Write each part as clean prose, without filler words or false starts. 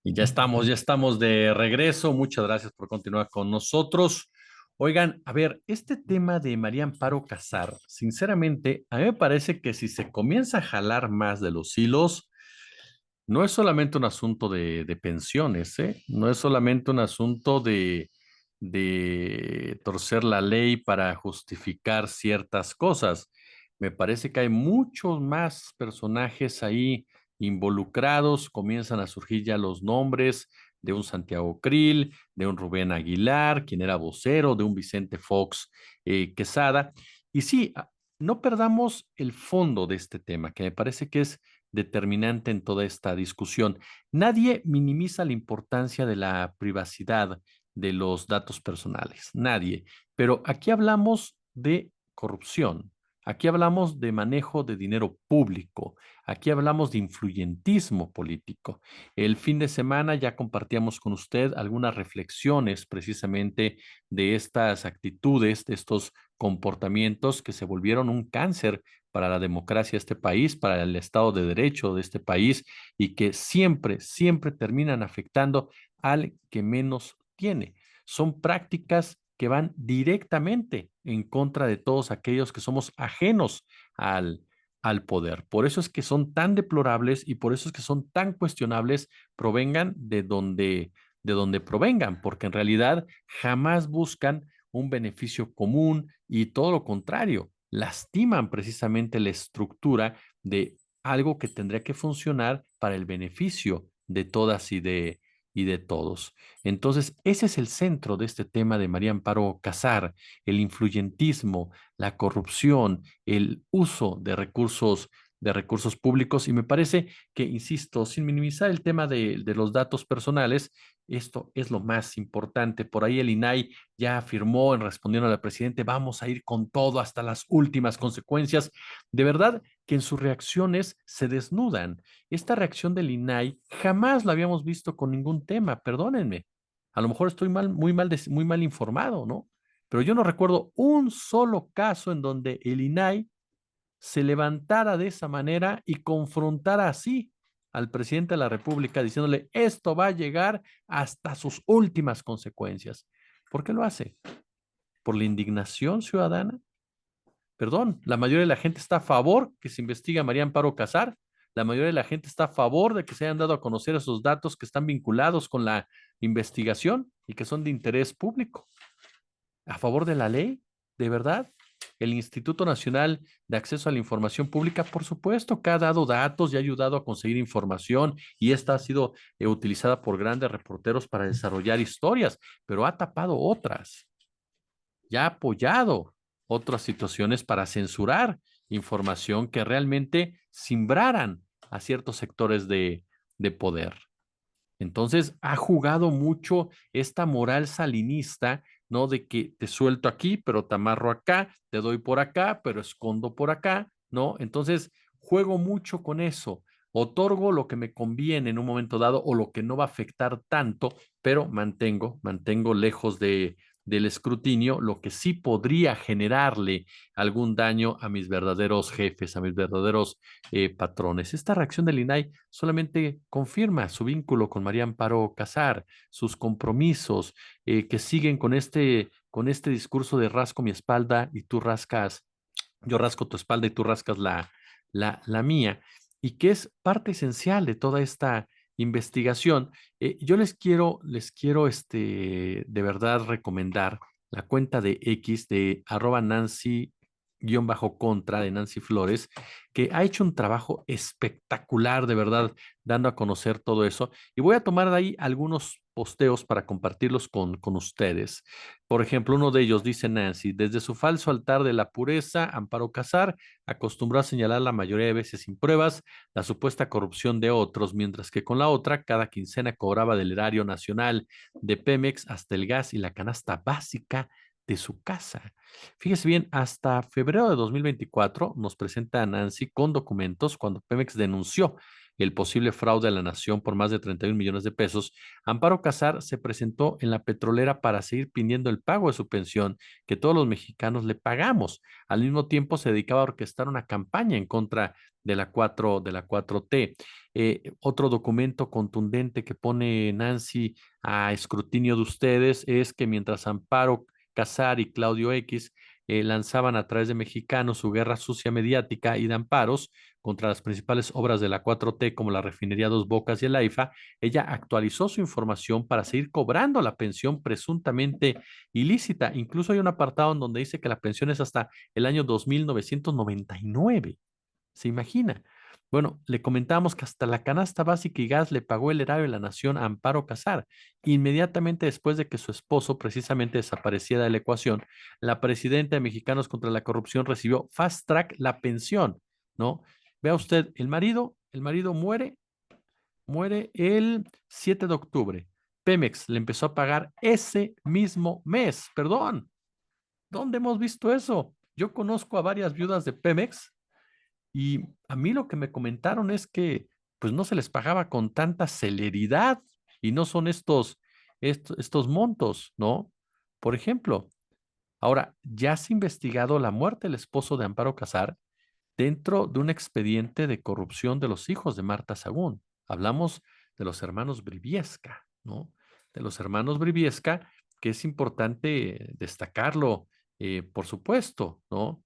Y ya estamos de regreso. Muchas gracias por continuar con nosotros. Oigan, a ver, este tema de María Amparo Casar, sinceramente, a mí me parece que si se comienza a jalar más de los hilos, no es solamente un asunto de pensiones, ¿eh? No es solamente un asunto de torcer la ley para justificar ciertas cosas. Me parece que hay muchos más personajes ahí involucrados, comienzan a surgir ya los nombres de un Santiago Krill, de un Rubén Aguilar, quien era vocero, de un Vicente Fox Quesada. Y sí, no perdamos el fondo de este tema, que me parece que es determinante en toda esta discusión. Nadie minimiza la importancia de la privacidad de los datos personales, nadie. Pero aquí hablamos de corrupción, aquí hablamos de manejo de dinero público, aquí hablamos de influyentismo político. El fin de semana ya compartíamos con usted algunas reflexiones precisamente de estas actitudes, de estos comportamientos que se volvieron un cáncer para la democracia de este país, para el Estado de Derecho de este país y que siempre, siempre terminan afectando al que menos tiene. Son prácticas que van directamente en contra de todos aquellos que somos ajenos al, al poder. Por eso es que son tan deplorables y por eso es que son tan cuestionables, provengan de donde provengan, porque en realidad jamás buscan un beneficio común y todo lo contrario, lastiman precisamente la estructura de algo que tendría que funcionar para el beneficio de todas y de todos. Entonces, ese es el centro de este tema de María Amparo Casar, el influyentismo, la corrupción, el uso de recursos públicos. Y me parece que, insisto, sin minimizar el tema de los datos personales, esto es lo más importante. Por ahí el INAI ya afirmó en respondiendo al presidente, vamos a ir con todo hasta las últimas consecuencias. De verdad que en sus reacciones se desnudan. Esta reacción del INAI jamás la habíamos visto con ningún tema, perdónenme. A lo mejor estoy muy mal informado, ¿no? Pero yo no recuerdo un solo caso en donde el INAI se levantara de esa manera y confrontara así al presidente de la República diciéndole, esto va a llegar hasta sus últimas consecuencias. ¿Por qué lo hace? ¿Por la indignación ciudadana? Perdón, la mayoría de la gente está a favor que se investigue a María Amparo Casar. La mayoría de la gente está a favor de que se hayan dado a conocer esos datos que están vinculados con la investigación y que son de interés público. ¿A favor de la ley? ¿De verdad? El Instituto Nacional de Acceso a la Información Pública, por supuesto, que ha dado datos y ha ayudado a conseguir información y esta ha sido utilizada por grandes reporteros para desarrollar historias, pero ha tapado otras, ya ha apoyado otras situaciones para censurar información que realmente simbraran a ciertos sectores de poder. Entonces, ha jugado mucho esta moral salinista, ¿no? De que te suelto aquí, pero te amarro acá, te doy por acá, pero escondo por acá, ¿no? Entonces, juego mucho con eso. Otorgo lo que me conviene en un momento dado o lo que no va a afectar tanto, pero mantengo lejos del escrutinio lo que sí podría generarle algún daño a mis verdaderos jefes, a mis verdaderos patrones. Esta reacción del INAI solamente confirma su vínculo con María Amparo Casar, sus compromisos que siguen con este discurso de rasco mi espalda y tú rascas, yo rasco tu espalda y tú rascas la mía, y que es parte esencial de toda esta investigación. Yo les quiero de verdad recomendar la cuenta de X de arroba Nancy guión bajo contra de Nancy Flores, que ha hecho un trabajo espectacular, de verdad, dando a conocer todo eso. Y voy a tomar de ahí algunos posteos para compartirlos con ustedes. Por ejemplo, uno de ellos dice Nancy, desde su falso altar de la pureza, Amparo Casar acostumbró a señalar la mayoría de veces sin pruebas la supuesta corrupción de otros, mientras que con la otra, cada quincena cobraba del erario nacional de Pemex hasta el gas y la canasta básica de su casa. Fíjese bien, hasta febrero de 2024 nos presenta a Nancy con documentos cuando Pemex denunció el posible fraude a la nación por más de 31 millones de pesos, Amparo Casar se presentó en la petrolera para seguir pidiendo el pago de su pensión que todos los mexicanos le pagamos. Al mismo tiempo se dedicaba a orquestar una campaña en contra de la 4T. Otro documento contundente que pone Nancy a escrutinio de ustedes es que mientras Amparo Casar y Claudio X lanzaban a través de Mexicanos su guerra sucia mediática y de amparos contra las principales obras de la 4T como la refinería Dos Bocas y el AIFA, ella actualizó su información para seguir cobrando la pensión presuntamente ilícita. Incluso hay un apartado en donde dice que la pensión es hasta el año 2999. ¿Se imagina? Bueno, le comentamos que hasta la canasta básica y gas le pagó el erario de la nación a Amparo Casar. Inmediatamente después de que su esposo precisamente desapareciera de la ecuación, la presidenta de Mexicanos contra la Corrupción recibió fast track la pensión, ¿no? Vea usted, el marido muere el 7 de octubre. Pemex le empezó a pagar ese mismo mes, perdón. ¿Dónde hemos visto eso? Yo conozco a varias viudas de Pemex y a mí lo que me comentaron es que pues no se les pagaba con tanta celeridad y no son estos montos, ¿no? Por ejemplo, ahora, ya se ha investigado la muerte del esposo de Amparo Casar dentro de un expediente de corrupción de los hijos de Marta Sagún. Hablamos de los hermanos Briviesca, ¿no? De los hermanos Briviesca, que es importante destacarlo, por supuesto, ¿no?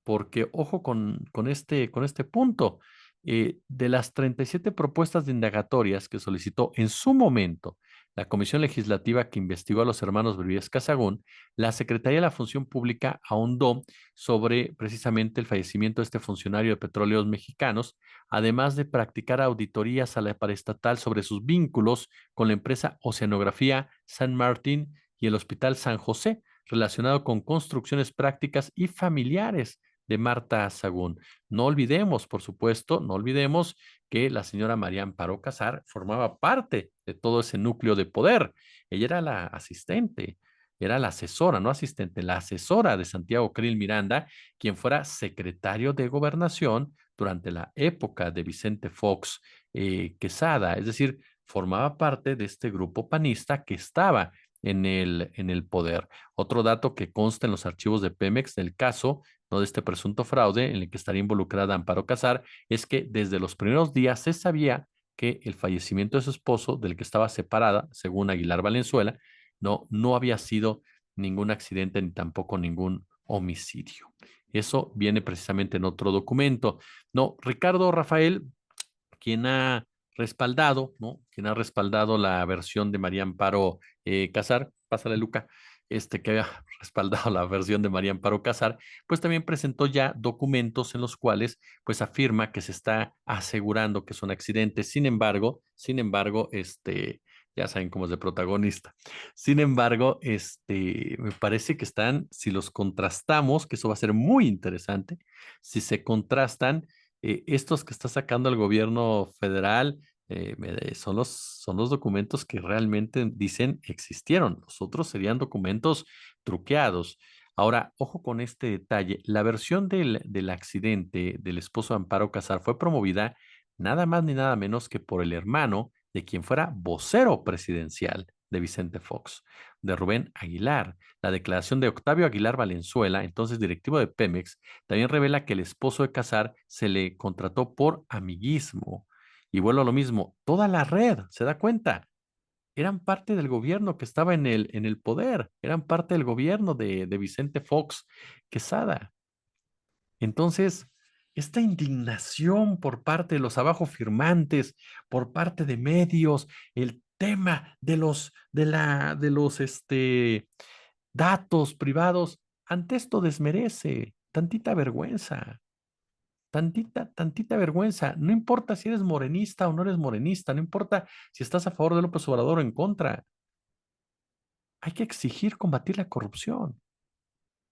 Porque ojo con este punto. De las 37 propuestas de indagatorias que solicitó en su momento la Comisión Legislativa que investigó a los hermanos Briviesca Sagún, la Secretaría de la Función Pública ahondó sobre precisamente el fallecimiento de este funcionario de Petróleos Mexicanos, además de practicar auditorías a la paraestatal sobre sus vínculos con la empresa Oceanografía San Martín y el Hospital San José, relacionado con construcciones prácticas y familiares de Marta Sagún. No olvidemos, por supuesto, no olvidemos que la señora María Amparo Casar formaba parte de todo ese núcleo de poder. Ella era la asistente, era la asesora, no asistente, la asesora de Santiago Krill Miranda, quien fuera secretario de Gobernación durante la época de Vicente Fox Quesada, es decir, formaba parte de este grupo panista que estaba en el poder. Otro dato que consta en los archivos de Pemex del caso, no de este presunto fraude en el que estaría involucrada Amparo Casar, es que desde los primeros días se sabía que el fallecimiento de su esposo, del que estaba separada, según Aguilar Valenzuela, no había sido ningún accidente ni tampoco ningún homicidio. Eso viene precisamente en otro documento. No, Ricardo Rafael, quien ha respaldado, ¿no? Quien ha respaldado la versión de María Amparo Casar, pásale Luca, que había respaldado la versión de María Amparo Casar, pues también presentó ya documentos en los cuales pues afirma que se está asegurando que son accidentes. Sin embargo, ya saben cómo es de protagonista. Sin embargo, me parece que están, si los contrastamos, que eso va a ser muy interesante, si se contrastan estos que está sacando el gobierno federal son los documentos que realmente dicen existieron. Los otros serían documentos truqueados. Ahora, ojo con este detalle. La versión del accidente del esposo de Amparo Casar fue promovida nada más ni nada menos que por el hermano de quien fuera vocero presidencial de Vicente Fox, de Rubén Aguilar. La declaración de Octavio Aguilar Valenzuela, entonces directivo de Pemex, también revela que el esposo de Casar se le contrató por amiguismo. Y vuelvo a lo mismo, toda la red, ¿se da cuenta? Eran parte del gobierno que estaba en el poder, eran parte del gobierno de Vicente Fox Quesada. Entonces, esta indignación por parte de los abajo firmantes, por parte de medios, el tema de los datos privados, ante esto desmerece, tantita vergüenza. No importa si eres morenista o no eres morenista, no importa si estás a favor de López Obrador o en contra. Hay que exigir combatir la corrupción.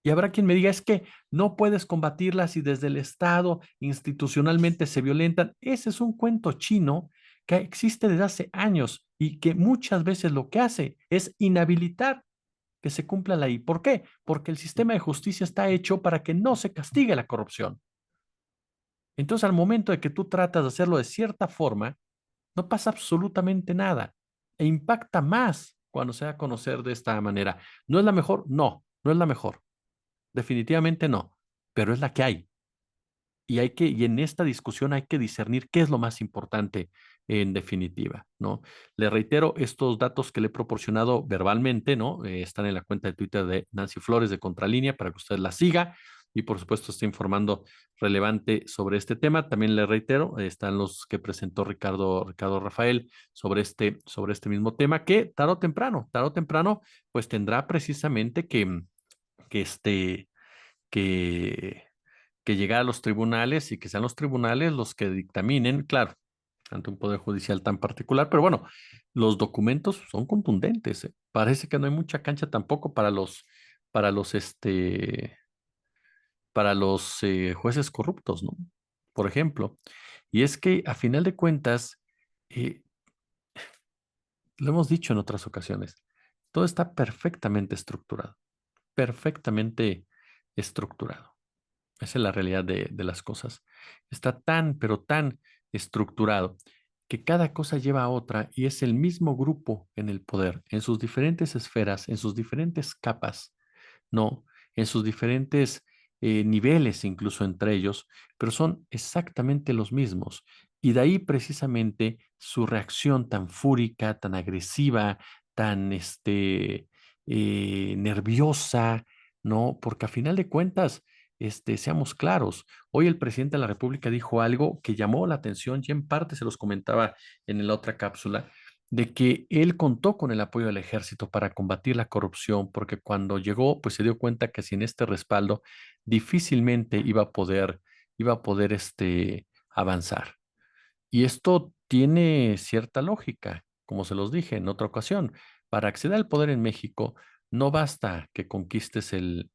Y habrá quien me diga, es que no puedes combatirla si desde el Estado institucionalmente se violentan. Ese es un cuento chino que existe desde hace años y que muchas veces lo que hace es inhabilitar que se cumpla la ley. ¿Por qué? Porque el sistema de justicia está hecho para que no se castigue la corrupción. Entonces, al momento de que tú tratas de hacerlo de cierta forma, no pasa absolutamente nada e impacta más cuando se da a conocer de esta manera. ¿No es la mejor? No, no es la mejor. Definitivamente no, pero es la que hay. Y en esta discusión hay que discernir qué es lo más importante en definitiva, ¿no? Le reitero, estos datos que le he proporcionado verbalmente, ¿no? Están en la cuenta de Twitter de Nancy Flores de Contralínea para que usted la siga y por supuesto esté informando relevante sobre este tema. También le reitero, están los que presentó Ricardo Rafael sobre este mismo tema que tarde o temprano, pues tendrá precisamente que este, que que llegar a los tribunales y que sean los tribunales los que dictaminen, claro, ante un poder judicial tan particular, pero bueno, los documentos son contundentes, ¿eh? Parece que no hay mucha cancha tampoco para los, este, jueces corruptos, ¿no? Por ejemplo. Y es que a final de cuentas, eh, lo hemos dicho en otras ocasiones, todo está perfectamente estructurado. Esa es la realidad de las cosas. Está tan, pero tan estructurado que cada cosa lleva a otra y es el mismo grupo en el poder, en sus diferentes esferas, en sus diferentes capas, no, en sus diferentes niveles, incluso entre ellos, pero son exactamente los mismos. Y de ahí precisamente su reacción tan fúrica, tan agresiva, tan nerviosa, ¿no? Porque a final de cuentas, seamos claros, hoy el presidente de la República dijo algo que llamó la atención y en parte se los comentaba en la otra cápsula de que él contó con el apoyo del ejército para combatir la corrupción, porque cuando llegó, pues se dio cuenta que sin este respaldo difícilmente iba a poder avanzar. Y esto tiene cierta lógica, como se los dije en otra ocasión. Para acceder al poder en México, no basta que conquistes el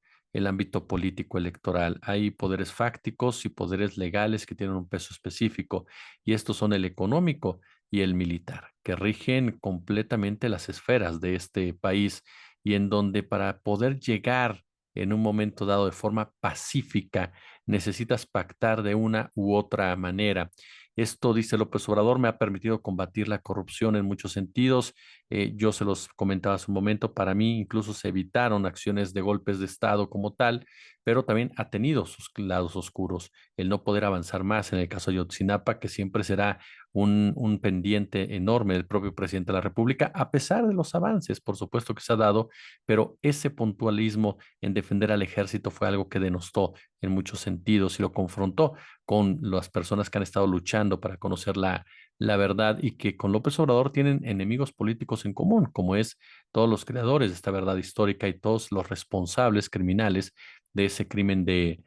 ámbito político electoral. Hay poderes fácticos y poderes legales que tienen un peso específico, y estos son el económico y el militar, que rigen completamente las esferas de este país y en donde para poder llegar en un momento dado de forma pacífica, necesitas pactar de una u otra manera. Esto, dice López Obrador, me ha permitido combatir la corrupción en muchos sentidos. Yo se los comentaba hace un momento, para mí incluso se evitaron acciones de golpes de Estado como tal, pero también ha tenido sus lados oscuros. El no poder avanzar más en el caso de Yotzinapa, que siempre será un pendiente enorme del propio presidente de la República, a pesar de los avances, por supuesto que se ha dado, pero ese puntualismo en defender al ejército fue algo que denostó en muchos sentidos y lo confrontó con las personas que han estado luchando para conocer la verdad y que con López Obrador tienen enemigos políticos en común, como es todos los creadores de esta verdad histórica y todos los responsables criminales de ese crimen de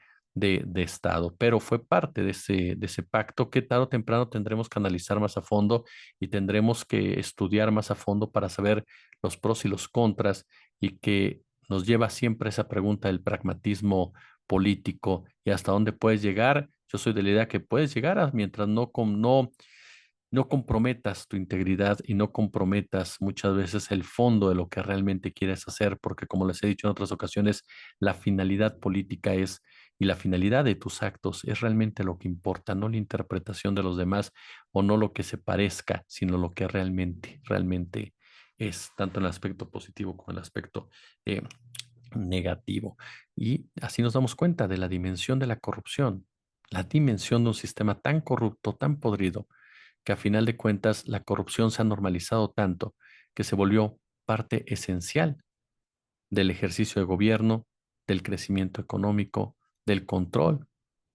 Estado. Pero fue parte de ese pacto que tarde o temprano tendremos que analizar más a fondo y tendremos que estudiar más a fondo para saber los pros y los contras y que nos lleva siempre a esa pregunta del pragmatismo político y hasta dónde puedes llegar. Yo soy de la idea que puedes llegar mientras no comprometas tu integridad y no comprometas muchas veces el fondo de lo que realmente quieres hacer, porque como les he dicho en otras ocasiones, la finalidad política es y la finalidad de tus actos es realmente lo que importa, no la interpretación de los demás o no lo que se parezca, sino lo que realmente es, tanto en el aspecto positivo como en el aspecto eh, negativo. Y así nos damos cuenta de la dimensión de la corrupción, la dimensión de un sistema tan corrupto, tan podrido, que a final de cuentas la corrupción se ha normalizado tanto que se volvió parte esencial del ejercicio de gobierno, del crecimiento económico, del control,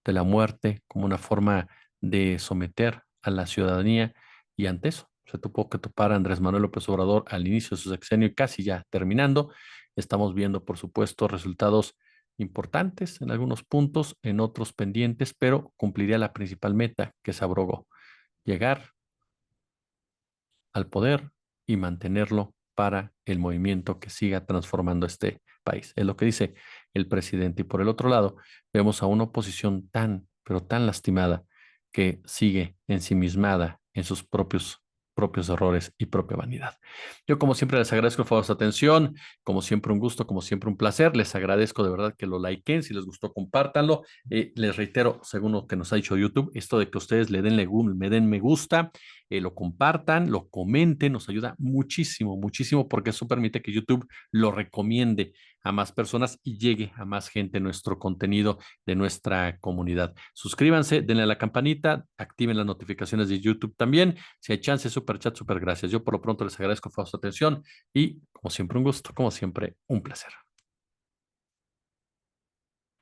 de la muerte, como una forma de someter a la ciudadanía. Y ante eso se tuvo que topar a Andrés Manuel López Obrador al inicio de su sexenio y casi ya terminando. Estamos viendo, por supuesto, resultados importantes en algunos puntos, en otros pendientes, pero cumpliría la principal meta que se abrogó, llegar al poder y mantenerlo para el movimiento que siga transformando este país. Es lo que dice el presidente. Y por el otro lado, vemos a una oposición tan, pero tan lastimada que sigue ensimismada en sus propios propios errores y propia vanidad. Yo, como siempre, les agradezco por su atención. Como siempre, un gusto, como siempre, un placer. Les agradezco de verdad que lo likeen. Si les gustó, compártanlo. Les reitero, según lo que nos ha dicho YouTube, esto de que ustedes le den, me den me gusta, lo compartan, lo comenten, nos ayuda muchísimo, muchísimo, porque eso permite que YouTube lo recomiende a más personas y llegue a más gente nuestro contenido de nuestra comunidad. Suscríbanse, denle a la campanita, activen las notificaciones de YouTube también. Si hay chance, super chat, super gracias. Yo por lo pronto les agradezco por su atención y como siempre un gusto, como siempre un placer.